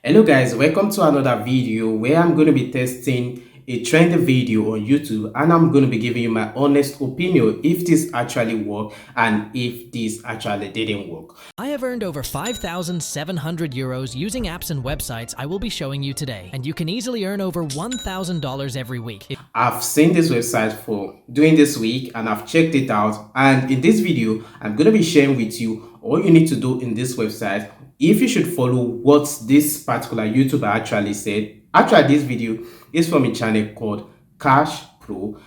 Hello guys, welcome to another video where I'm going to be testing a trending video on YouTube, and I'm going to be giving you my honest opinion if this actually worked and if this actually didn't work. I have earned over 5,700 euros using apps and websites I will be showing you today, and you can easily earn over $1,000 every week. I've seen this website for doing this week and I've checked it out, and in this video I'm going to be sharing with you all you need to do in this website if you should follow what this particular YouTuber actually said. Actually, this video is from a channel called Cash Pro.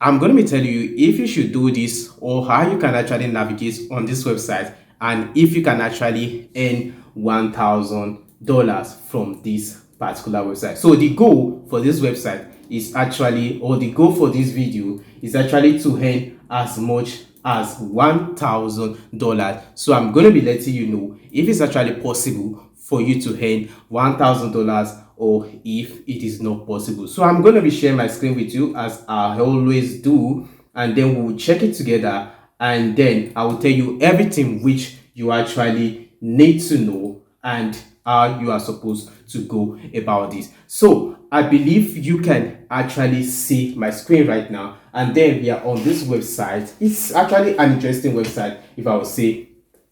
I'm going to be telling you if you should do this or how you can actually navigate on this website and if you can actually earn $1,000 from this particular website. So the goal for this website is actually, or the goal for this video is actually to earn as much as $1,000. So I'm going to be letting you know if it's actually possible for you to earn $1,000 or if it is not possible. So I'm going to be sharing my screen with you as I always do, and then we'll check it together, and then I will tell you everything which you actually need to know and how you are supposed to go about this. So I believe you can actually see my screen right now, and then we are on this website. It's actually an interesting website, if I would say.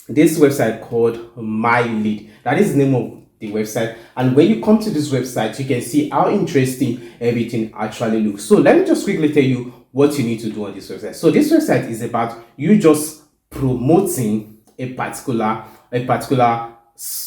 This website called MyLead. That is the name of the website, and when you come to this website you can see how interesting everything actually looks. So let me just quickly tell you what you need to do on this website. So this website is about you just promoting a particular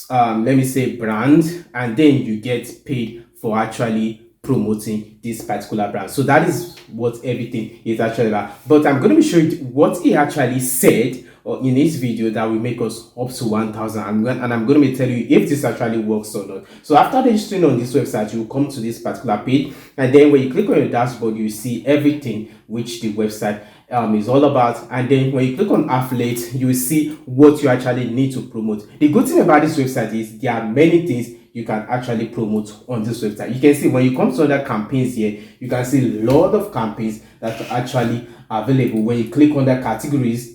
let me say brand, and then you get paid for actually promoting this particular brand. So that is what everything is actually about. But I'm going to be showing you what he actually said in this video that will make us up to 1,000, and I'm going to be telling you if this actually works or not. So after registering on this website, you will come to this particular page, and then when you click on your dashboard, you see everything which the website is all about. And then when you click on affiliate, you will see what you actually need to promote. The good thing about this website is there are many things you can actually promote on this website. You can see when you come to other campaigns here, you can see a lot of campaigns that are actually available. When you click on the categories,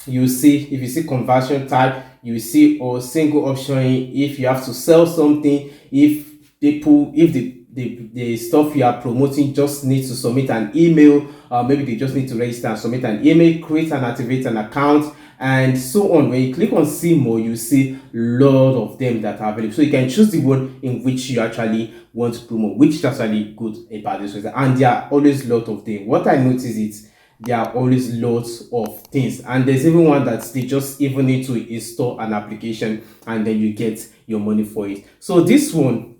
you see, if you see conversion type, you see or single option, if you have to sell something, if the stuff you are promoting just needs to submit an email, maybe they just need to register and submit an email, create and activate an account, and so on. When you click on see more, you see a lot of them that are available, so you can choose the one in which you actually want to promote, which is actually good about this website. And there are always a lot of them. What I notice is there are always lots of things, and there's even one that they just even need to install an application and then you get your money for it. So this one,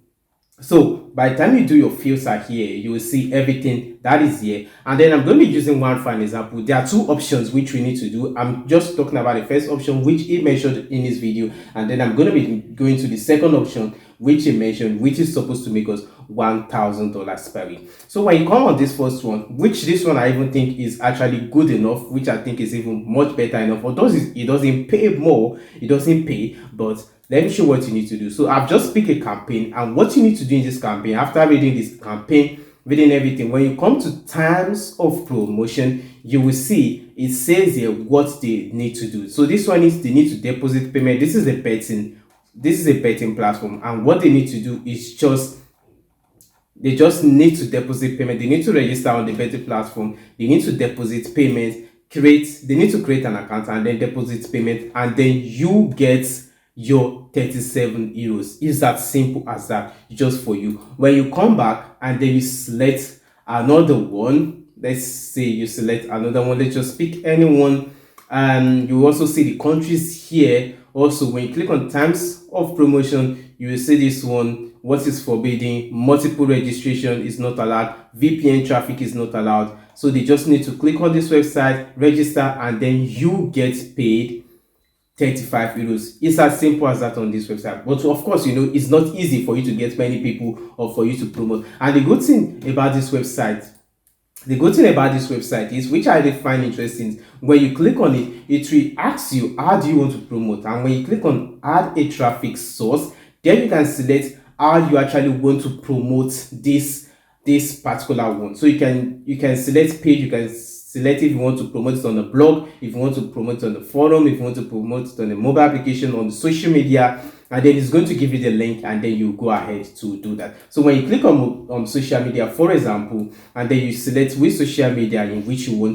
so by the time you do your filter here, you will see everything that is here. And then I'm going to be using one for an example. There are two options which we need to do. I'm just talking about the first option which he mentioned in this video, and then I'm going to be going to the second option which he mentioned, which is supposed to make us $1,000 per week. So when you come on this first one, which this one I even think is actually good enough, which I think is even much better enough, although it doesn't pay more, it doesn't pay, but let me show what you need to do. So I've just picked a campaign, and what you need to do in this campaign, after reading this campaign, reading everything, when you come to terms of promotion, you will see it says here what they need to do. So this one is they need to deposit payment. This is a betting platform, and what they need to do is they just need to deposit payment. They need to register on the betting platform. They need to deposit payment, they need to create an account and then deposit payment, and then you get your 37 euros. It's that simple as that, just for you. When you come back and then you select another one, let's say you select another one, let's just pick anyone, and you also see the countries here. Also, when you click on terms of promotion, you will see this one, what is forbidden, multiple registration is not allowed, VPN traffic is not allowed. So they just need to click on this website, register, and then you get paid 35 euros. It's as simple as that on this website. But of course, you know, it's not easy for you to get many people or for you to promote. And the good thing about this website is, which I find interesting, when you click on it, it will ask you how do you want to promote, and when you click on add a traffic source, then you can select how you actually want to promote this particular one. So you can select page, you can select if you want to promote it on the blog, if you want to promote it on the forum, if you want to promote it on the mobile application, on the social media, and then it's going to give you the link, and then you go ahead to do that. So when you click on social media, for example, and then you select which social media in which you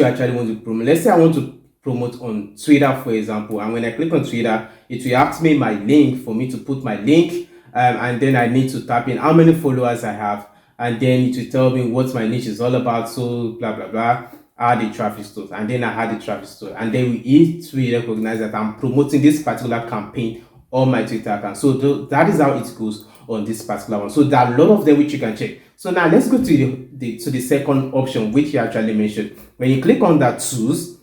actually want to promote. Let's say I want to promote on Twitter, for example, and when I click on Twitter, it will ask me my link for me to put my link, and then I need to type in how many followers I have, and then it will tell me what my niche is all about. So blah blah blah. Add the traffic store, and then I add the traffic store, and then it will recognize that I'm promoting this particular campaign on my Twitter account. So that is how it goes on this particular one. So there are a lot of them which you can check. So now let's go to the second option which you actually mentioned. When you click on that tools,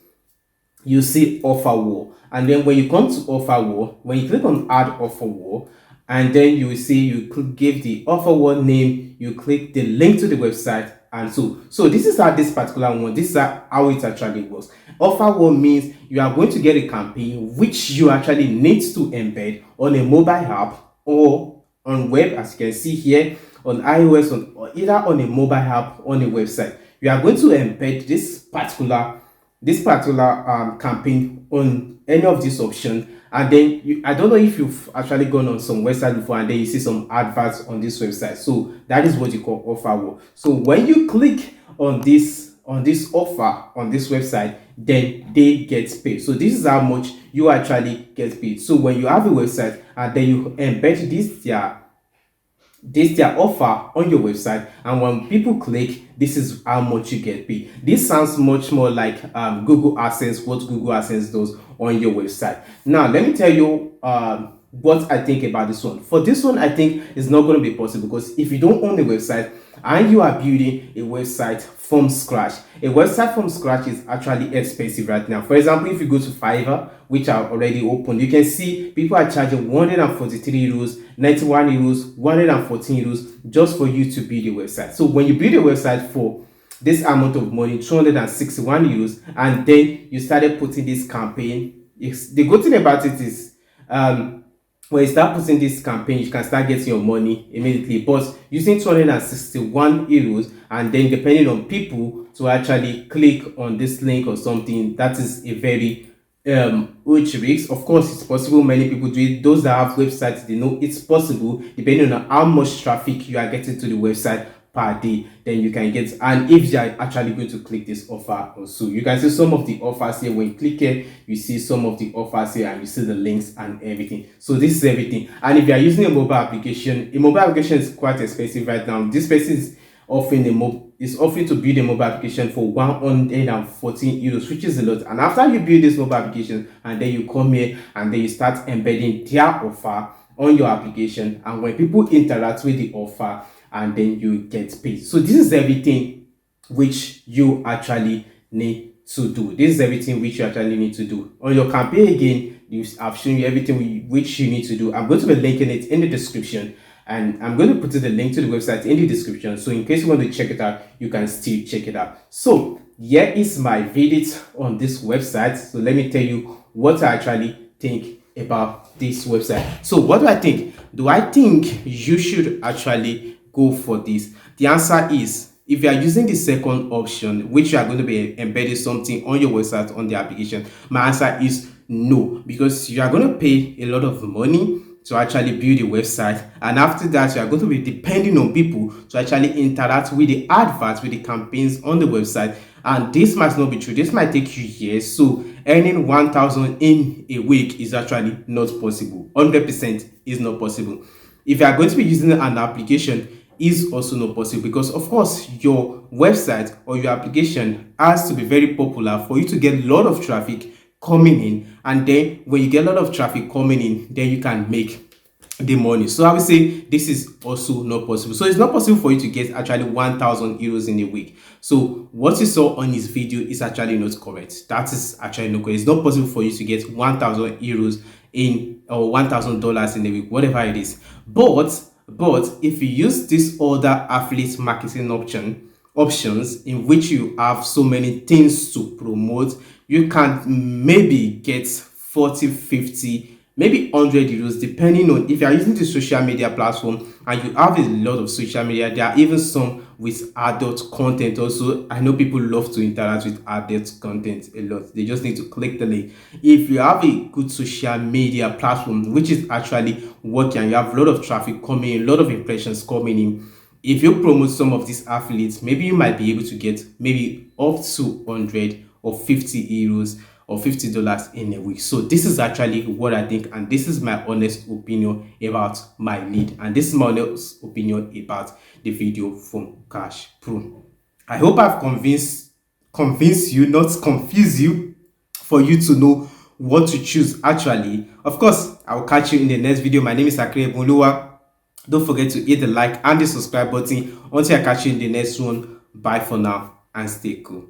you see offer wall, and then when you come to offer wall, when you click on add offer wall, and then you will see you could give the offer wall name, you click the link to the website, and so this is how this particular one, this is how it actually works. Offer wall means you are going to get a campaign which you actually need to embed on a mobile app or on web, as you can see here, on iOS, or either on a mobile app on a website. You are going to embed this particular campaign on any of these options, and then I don't know if you've actually gone on some website before and then you see some adverts on this website. So that is what you call offer wall. So when you click on this offer on this website, then they get paid. So this is how much you actually get paid. So when you have a website and then you embed their offer on your website, and when people click, this is how much you get paid. This sounds much more like Google AdSense, what Google AdSense does on your website. Now let me tell you what I think about this one. For this one, I think it's not going to be possible, because if you don't own a website and you are building a website from scratch, a website from scratch is actually expensive right now. For example, if you go to Fiverr, which are already open, you can see people are charging 143 euros, 91 euros, 114 euros just for you to build a website. So when you build a website for this amount of money, 261 euros, and then you started putting this campaign, the good thing about it is when you start putting this campaign, you can start getting your money immediately. But using 261 euros, and then depending on people to actually click on this link or something, that is a very huge risk. Of course, it's possible. Many people do it. Those that have websites, they know it's possible, depending on how much traffic you are getting to the website per day, then you can get, and if you are actually going to click this offer also, you can see some of the offers here. When you click here, you see some of the offers here, and you see the links and everything. So this is everything. And if you are using a mobile application is quite expensive right now. This person is offering to build a mobile application for 114 euros, which is a lot. And after you build this mobile application, and then you come here and then you start embedding their offer on your application, and when people interact with the offer, and then you get paid. So this is everything which you actually need to do. This is everything which you actually need to do on your campaign. Again, I've shown you everything which you need to do. I'm going to be linking it in the description, and I'm going to put the link to the website in the description, so in case you want to check it out, you can still check it out. So here is my verdict on this website. So let me tell you what I actually think about this website. So what do I think? Do I think you should actually go for this? The answer is, if you are using the second option, which you are going to be embedding something on your website, on the application, my answer is no, because you are going to pay a lot of money to actually build a website, and after that you are going to be depending on people to actually interact with the adverts, with the campaigns on the website, and this might not be true. This might take you years. So earning 1,000 in a week is actually not possible. 100% is not possible. If you are going to be using an application, is also not possible, because of course your website or your application has to be very popular for you to get a lot of traffic coming in, and then when you get a lot of traffic coming in, then you can make the money. So I would say this is also not possible. So it's not possible for you to get actually 1,000 euros in a week. So what you saw on this video is actually not correct. That is actually not correct. It's not possible for you to get 1,000 euros in, or $1,000 in a week, whatever it is. But if you use this other affiliate marketing options in which you have so many things to promote, you can maybe get 40, 50 maybe 100 euros, depending on if you are using the social media platform and you have a lot of social media. There are even some with adult content also. I know people love to interact with adult content a lot. They just need to click the link. If you have a good social media platform which is actually working, you have a lot of traffic coming in, a lot of impressions coming in, if you promote some of these affiliates, maybe you might be able to get maybe up to 100 or 50 euros or $50 in a week. So this is actually what I think, and this is my honest opinion about MyLead, and this is my honest opinion about the video from Cash Pro. I hope I've convinced you, not confuse you, for you to know what to choose actually. Of course, I will catch you in the next video. My name is Akere. Don't forget to hit the like and the subscribe button. Until I catch you in the next one, bye for now and stay cool.